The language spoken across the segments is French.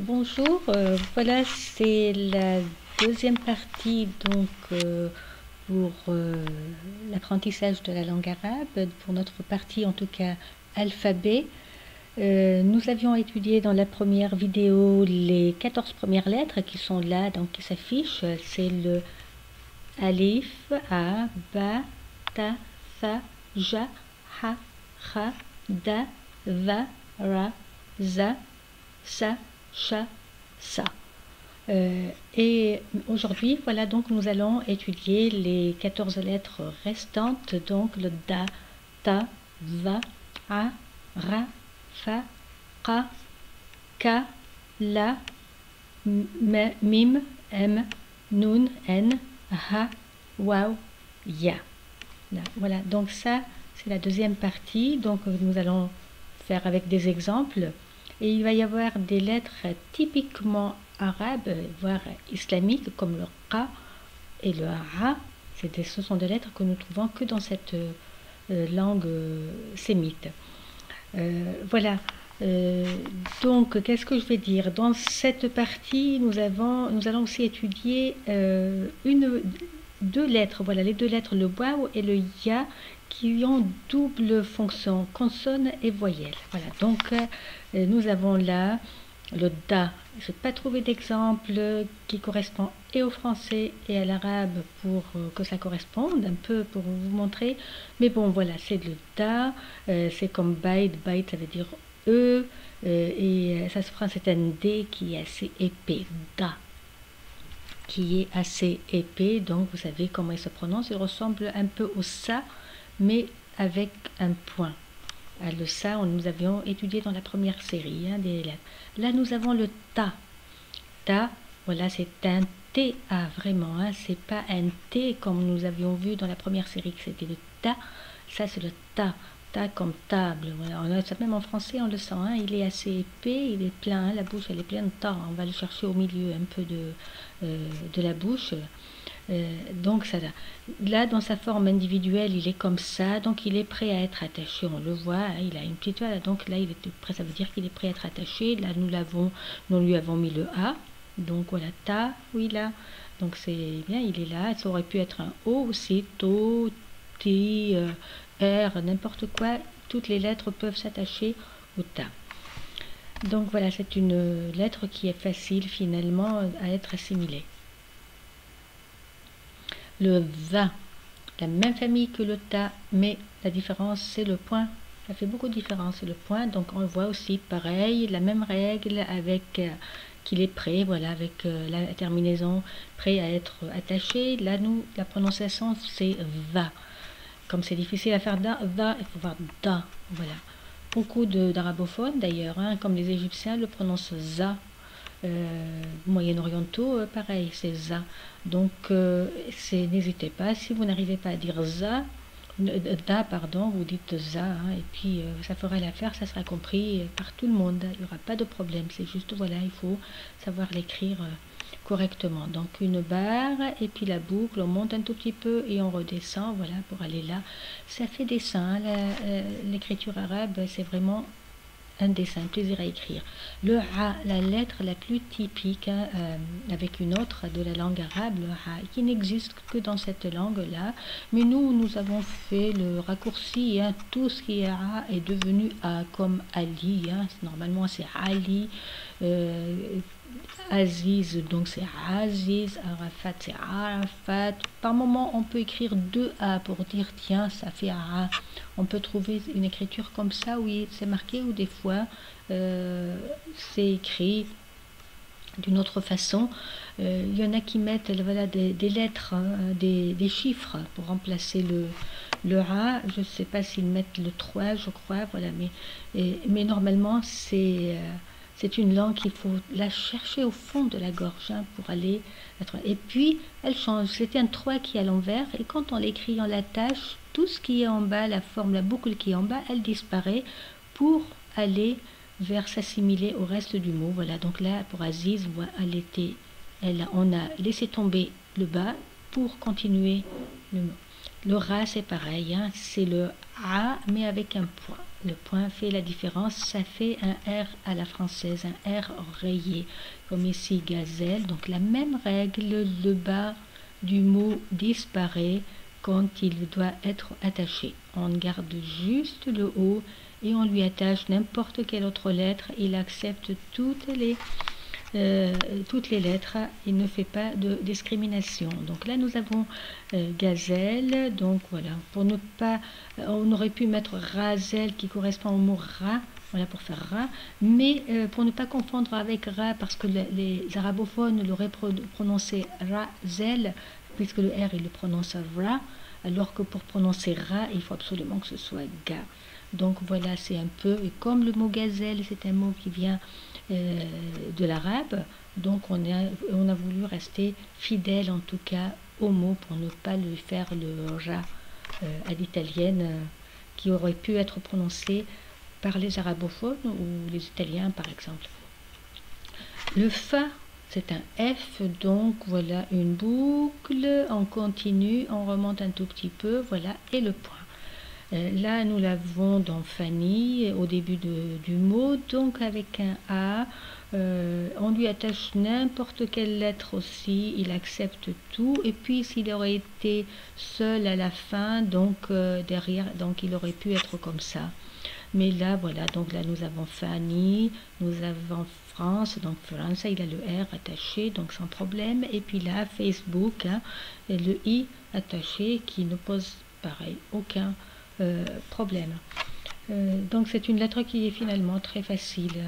Bonjour, voilà c'est la deuxième partie pour l'apprentissage de la langue arabe, pour notre partie en tout cas alphabet. Nous avions étudié dans la première vidéo les 14 premières lettres qui sont là, donc qui s'affichent. C'est le alif, a, ba, ta, tha, ja, ha, kha, da, va, ra, za, sa, cha, sa. Et aujourd'hui, voilà, donc nous allons étudier les 14 lettres restantes, donc le da, ta, va, a, ra, fa, qa, ka, la, mim, m, nun, n, ha, waw, ya. Là, voilà, donc ça, c'est la deuxième partie. Donc nous allons faire avec des exemples. Et il va y avoir des lettres typiquement arabes, voire islamiques, comme le qa et le ra. Ce sont des lettres que nous trouvons que dans cette langue sémite. Voilà. Donc, qu'est-ce que je vais dire? Dans cette partie, nous allons aussi étudier deux lettres. Voilà, les deux lettres, le waw et le ya, qui ont double fonction, consonne et voyelle. Voilà, donc nous avons là le da. Je n'ai pas trouvé d'exemple qui correspond et au français et à l'arabe pour que ça corresponde, un peu pour vous montrer. Mais bon, voilà, c'est le da. C'est comme bait, bait, ça veut dire E. Et ça se prend, c'est un D qui est assez épais. Da. Qui est assez épais, donc vous savez comment il se prononce. Il ressemble un peu au sa, mais avec un point. Le sa, nous avions étudié dans la première série des lettres. Là, nous avons le ta. Ta, voilà, c'est un T-A vraiment. C'est pas un T comme nous avions vu dans la première série que c'était le ta. Ça, c'est le ta. Ta comme table. Voilà. Même en français, on le sent. Il est assez épais, il est plein. La bouche, elle est pleine de ta. On va le chercher au milieu un peu de la bouche. Donc ça, là, dans sa forme individuelle, il est comme ça, donc il est prêt à être attaché. On le voit, il a une petite toile, donc là, il est prêt. Ça veut dire qu'il est prêt à être attaché. Là, nous lui avons mis le A. Donc voilà, ta, oui là. Donc c'est bien, il est là. Ça aurait pu être un O aussi, to, ti, R, n'importe quoi. Toutes les lettres peuvent s'attacher au ta. Donc voilà, c'est une lettre qui est facile finalement à être assimilée. Le va, la même famille que le ta, mais la différence c'est le point. Ça fait beaucoup de différence, c'est le point. Donc on voit aussi pareil, la même règle avec qu'il est prêt, voilà, avec la terminaison prêt à être attaché. Là, la prononciation c'est va. Comme c'est difficile à faire da, il faut voir da, voilà. Beaucoup d'arabophones d'ailleurs, comme les Égyptiens le prononcent za. Moyen-orientaux, pareil, c'est za. Donc, n'hésitez pas, si vous n'arrivez pas à dire za, da, pardon, vous dites za, et puis ça fera l'affaire, ça sera compris par tout le monde. Il n'y aura pas de problème, c'est juste, voilà, il faut savoir l'écrire correctement. Donc, une barre, et puis la boucle, on monte un tout petit peu et on redescend, voilà, pour aller là. Ça fait dessin, l'écriture arabe, c'est vraiment un dessin, un plaisir à écrire. Le ha, la lettre la plus typique, avec une autre de la langue arabe, le ha, qui n'existe que dans cette langue-là. Mais nous avons fait le raccourci. Tout ce qui est ha est devenu a, comme Ali. Normalement, c'est Ali. Aziz, donc c'est Aziz, Arafat, c'est Arafat. Par moment, on peut écrire deux A pour dire tiens, ça fait A. On peut trouver une écriture comme ça, oui, c'est marqué, ou des fois, c'est écrit d'une autre façon. Il y en a qui mettent voilà, des lettres, des chiffres pour remplacer le A. Je ne sais pas s'ils mettent le 3, je crois, voilà, mais normalement, c'est une langue qu'il faut la chercher au fond de la gorge pour aller. Et puis, elle change. C'était un 3 qui est à l'envers. Et quand on l'écrit, on l'attache. Tout ce qui est en bas, la forme, la boucle qui est en bas, elle disparaît pour aller vers s'assimiler au reste du mot. Voilà. Donc là, pour Aziz, on a laissé tomber le bas pour continuer le mot. Le ra, c'est pareil. C'est le a, mais avec un point. le point fait la différence, ça fait un R à la française, un R rayé, comme ici gazelle. Donc la même règle, le bas du mot disparaît quand il doit être attaché. On garde juste le haut et on lui attache n'importe quelle autre lettre. Il accepte toutes les lettres, il ne fait pas de discrimination. Donc là nous avons gazelle, donc voilà, pour ne pas, on aurait pu mettre razel qui correspond au mot rat, voilà pour faire rat, mais pour ne pas confondre avec rat, parce que les arabophones l'auraient prononcé razel, puisque le R il le prononce ra, alors que pour prononcer rat il faut absolument que ce soit ga. Donc voilà, c'est un peu, et comme le mot gazelle c'est un mot qui vient de l'arabe, donc on a voulu rester fidèle en tout cas au mot pour ne pas lui faire le ra à l'italienne qui aurait pu être prononcé par les arabophones ou les italiens par exemple. Le fa c'est un F, donc voilà une boucle, on continue, on remonte un tout petit peu, voilà, et le point. Là, nous l'avons dans Fanny, au début du mot, donc avec un A, on lui attache n'importe quelle lettre aussi, il accepte tout, et puis s'il aurait été seul à la fin, donc derrière, donc il aurait pu être comme ça. Mais là, voilà, donc là nous avons Fanny, nous avons France, donc France, il a le R attaché, donc sans problème, et puis là, Facebook, hein, et le I attaché qui ne pose, pareil, aucun problème. Donc c'est une lettre qui est finalement très facile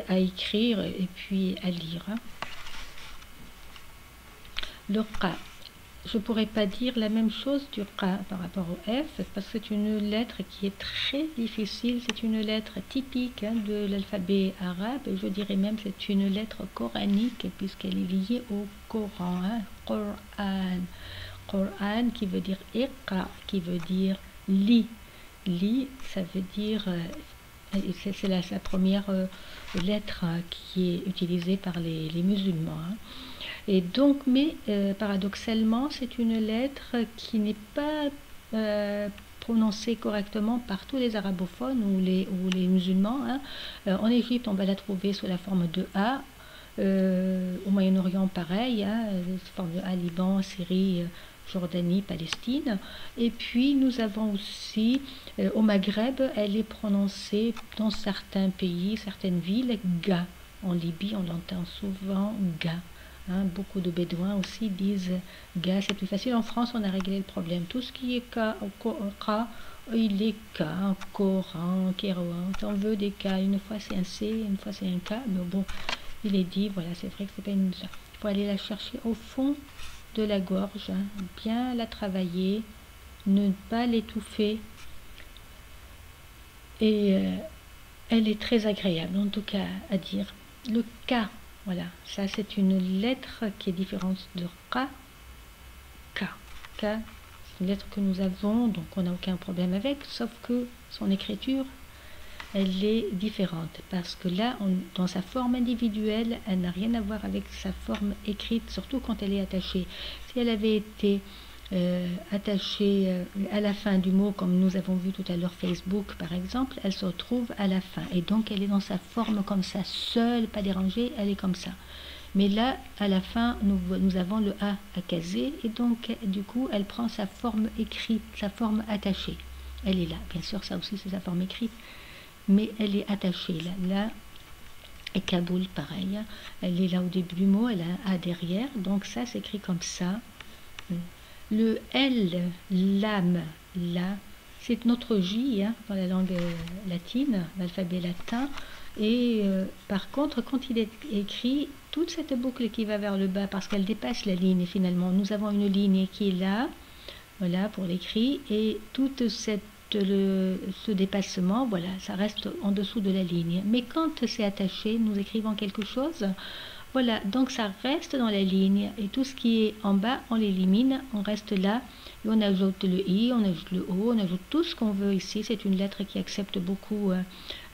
à écrire et puis à lire. Le Qa, je ne pourrais pas dire la même chose du Qa par rapport au F, parce que c'est une lettre qui est très difficile, c'est une lettre typique de l'alphabet arabe, et je dirais même c'est une lettre coranique, puisqu'elle est liée au Coran, Qur'an. Qur'an qui veut dire Iqra, qui veut dire lis. Lis, ça veut dire, c'est la première lettre qui est utilisée par les musulmans. Et donc, mais paradoxalement, c'est une lettre qui n'est pas prononcée correctement par tous les arabophones ou les musulmans. En Égypte, on va la trouver sous la forme de A. Au Moyen-Orient, pareil, sous forme de A, Liban, Syrie, Jordanie, Palestine. Et puis nous avons aussi au Maghreb, elle est prononcée dans certains pays, certaines villes, ga. En Libye, on l'entend souvent ga. Beaucoup de Bédouins aussi disent ga, c'est plus facile. En France, on a réglé le problème. Tout ce qui est ka, il est ka, Coran, Kérouan. On veut des ka. Une fois c'est un C, une fois c'est un K. Mais bon, il est dit, voilà, c'est vrai que c'est pas une. Il faut aller la chercher au fond de la gorge, bien la travailler, ne pas l'étouffer, et elle est très agréable en tout cas à dire. Le K, voilà, ça c'est une lettre qui est différente de K. K, c'est une lettre que nous avons, donc on n'a aucun problème avec, sauf que son écriture elle est différente, parce que là, dans sa forme individuelle, elle n'a rien à voir avec sa forme écrite, surtout quand elle est attachée. Si elle avait été attachée à la fin du mot, comme nous avons vu tout à l'heure Facebook par exemple, elle se retrouve à la fin, et donc elle est dans sa forme comme ça, seule, pas dérangée, elle est comme ça. Mais là, à la fin, nous avons le A à caser, et donc du coup, elle prend sa forme écrite, sa forme attachée. Elle est là, bien sûr, ça aussi c'est sa forme écrite, mais elle est attachée là, et Kaboul pareil, elle est là au début du mot, elle a un A derrière, donc ça s'écrit comme ça. Le L, l'âme, là, c'est notre J dans la langue latine, l'alphabet latin, et par contre quand il est écrit, toute cette boucle qui va vers le bas, parce qu'elle dépasse la ligne finalement, nous avons une ligne qui est là, voilà pour l'écrit, et toute cette ce dépassement, voilà, ça reste en dessous de la ligne. Mais quand c'est attaché, nous écrivons quelque chose, voilà, donc ça reste dans la ligne, et tout ce qui est en bas, on l'élimine, on reste là, et on ajoute le I, on ajoute le O, on ajoute tout ce qu'on veut ici. C'est une lettre qui accepte beaucoup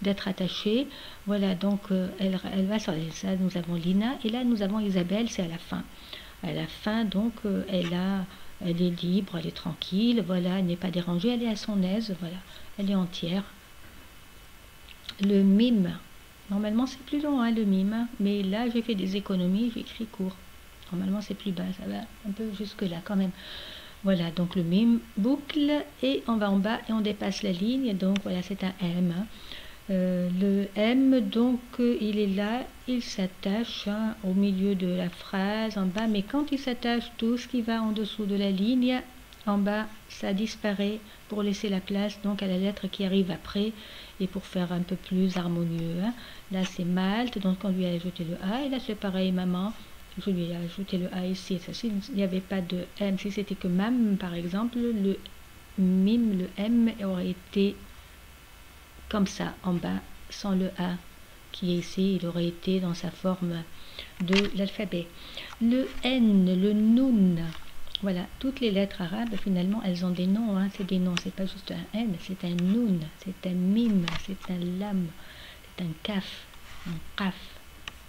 d'être attachée. Voilà, donc elle va sur ça, nous avons Lina, et là nous avons Isabelle, c'est à la fin. À la fin, donc, elle a Elle est libre, elle est tranquille, voilà, elle n'est pas dérangée, elle est à son aise, voilà, elle est entière. Le mime, normalement c'est plus long, hein, le mime, mais là j'ai fait des économies, j'ai écrit court. Normalement c'est plus bas, ça va un peu jusque là quand même. Voilà, donc le mime boucle et on va en bas et on dépasse la ligne, donc voilà, c'est un M. Hein. Le M, donc il est là, il s'attache hein, au milieu de la phrase en bas, mais quand il s'attache, tout ce qui va en dessous de la ligne, en bas, ça disparaît pour laisser la place donc à la lettre qui arrive après et pour faire un peu plus harmonieux. Hein. Là c'est Malte, donc on lui a ajouté le A, et là c'est pareil, maman. Je lui ai ajouté le A ici. S'il n'y avait pas de M, si c'était que MAM par exemple, le mime, le M aurait été comme ça en bas, sans le A qui est ici, il aurait été dans sa forme de l'alphabet. Le N, le Nun, voilà, toutes les lettres arabes finalement elles ont des noms, hein, c'est des noms, c'est pas juste un N, c'est un Nun, c'est un Mim, c'est un Lam, c'est un Kaf, un Qaf,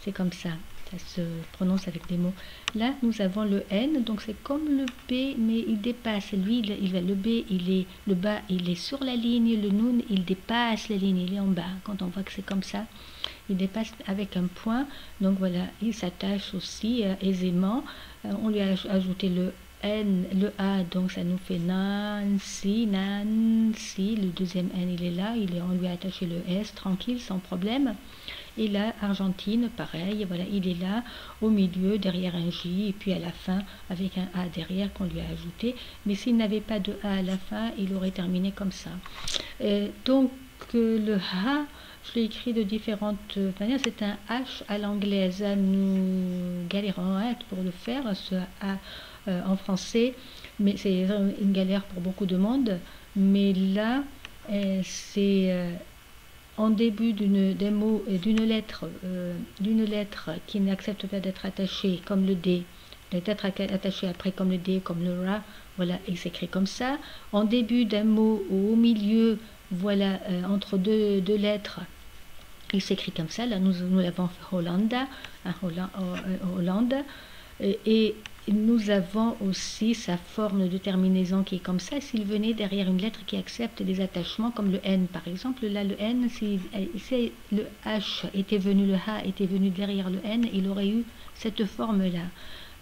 c'est comme ça. Ça se prononce avec des mots. Là, nous avons le N, donc c'est comme le B, mais il dépasse. Lui, le B, le bas, il est sur la ligne. Le Nun, il dépasse la ligne, il est en bas. Quand on voit que c'est comme ça, il dépasse avec un point. Donc voilà, il s'attache aussi aisément. On lui a ajouté le N, le A, donc ça nous fait Nancy, Nancy. Le deuxième N, il est là. On lui a attaché le S, tranquille, sans problème. Et là, Argentine, pareil, voilà, il est là, au milieu, derrière un J, et puis à la fin, avec un A derrière qu'on lui a ajouté. Mais s'il n'avait pas de A à la fin, il aurait terminé comme ça. Donc, le H, je l'ai écrit de différentes manières. C'est un H à l'anglaise. Nous galérons hein, pour le faire, ce A en français. Mais c'est une galère pour beaucoup de monde. Mais là, c'est... en début d'un mot, d'une lettre qui n'accepte pas d'être attachée, comme le D, d'être attaché après comme le D, comme le Ra, voilà, il s'écrit comme ça. En début d'un mot ou au milieu, voilà, entre deux lettres, il s'écrit comme ça. Là, nous l'avons fait Hollanda, hein, Hollande, et nous avons aussi sa forme de terminaison qui est comme ça. S'il venait derrière une lettre qui accepte des attachements, comme le N par exemple, là le N, si le H était venu, le H était venu derrière le N, il aurait eu cette forme-là.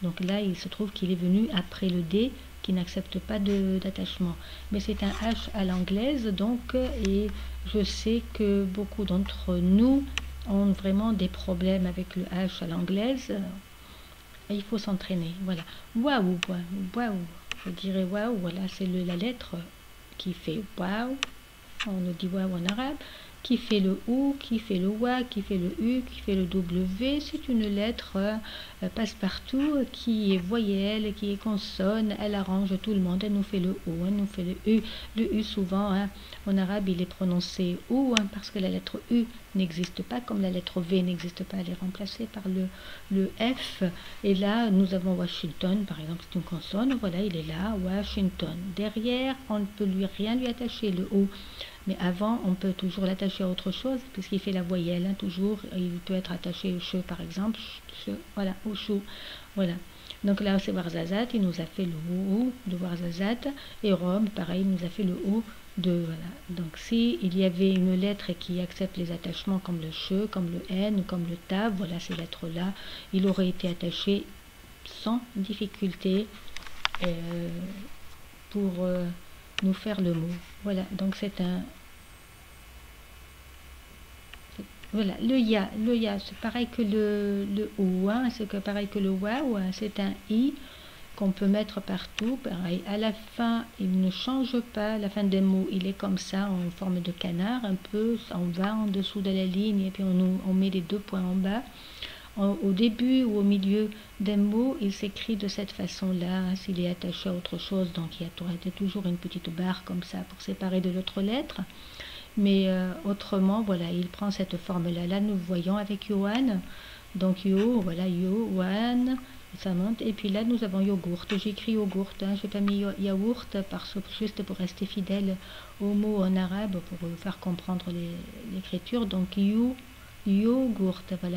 Donc là, il se trouve qu'il est venu après le D, qui n'accepte pas d'attachement. Mais c'est un H à l'anglaise, donc, et je sais que beaucoup d'entre nous ont vraiment des problèmes avec le H à l'anglaise. Et il faut s'entraîner, voilà. Waouh, waouh, je dirais waouh, voilà, c'est la lettre qui fait waouh, on nous dit waouh en arabe, qui fait le OU, qui fait le WA, qui fait le U, qui fait le W. C'est une lettre passe-partout qui est voyelle, qui est consonne, elle arrange tout le monde. Elle nous fait le OU, elle nous fait le U. Le U souvent, hein, en arabe, il est prononcé OU hein, parce que la lettre U n'existe pas, comme la lettre V n'existe pas, elle est remplacée par le F. Et là, nous avons Washington, par exemple, c'est une consonne, voilà, il est là, Washington. Derrière, on ne peut rien lui attacher, le O. Mais avant, on peut toujours l'attacher à autre chose, puisqu'il fait la voyelle, hein, toujours. Il peut être attaché au che, par exemple, voilà, au chou, voilà. Donc là, c'est Warzazat, il nous a fait le OU de Warzazat, et Rome, pareil, il nous a fait le O de, voilà. Donc si il y avait une lettre qui accepte les attachements comme le che, comme le N, comme le tab, voilà ces lettres-là, il aurait été attaché sans difficulté pour nous faire le mot. Voilà, donc c'est un... Voilà, le ya, c'est pareil que le ou, hein, c'est pareil que le waouh, hein, c'est un i qu'on peut mettre partout, pareil. À la fin, il ne change pas, la fin des mots, il est comme ça, en forme de canard, un peu, on va en dessous de la ligne, et puis on met les deux points en bas. Au début ou au milieu d'un mot, il s'écrit de cette façon-là, hein, s'il est attaché à autre chose, donc il y a toujours une petite barre comme ça pour séparer de l'autre lettre. Mais autrement, voilà, il prend cette forme-là. Là, nous voyons avec Yohan, donc Yo, voilà, Yohan, ça monte. Et puis là, nous avons yogourt. J'écris yogourt, hein, je n'ai pas mis yaourt, juste pour rester fidèle au mot en arabe, pour faire comprendre l'écriture. Donc yogourt, voilà,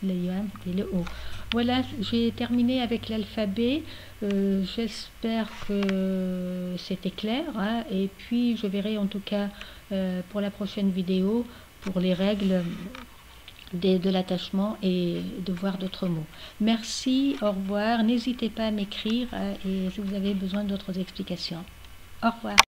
le ya et le o. Voilà, j'ai terminé avec l'alphabet. J'espère que c'était clair, hein, et puis je verrai en tout cas pour la prochaine vidéo pour les règles de l'attachement et de voir d'autres mots. Merci, au revoir. N'hésitez pas à m'écrire et si vous avez besoin d'autres explications. Au revoir.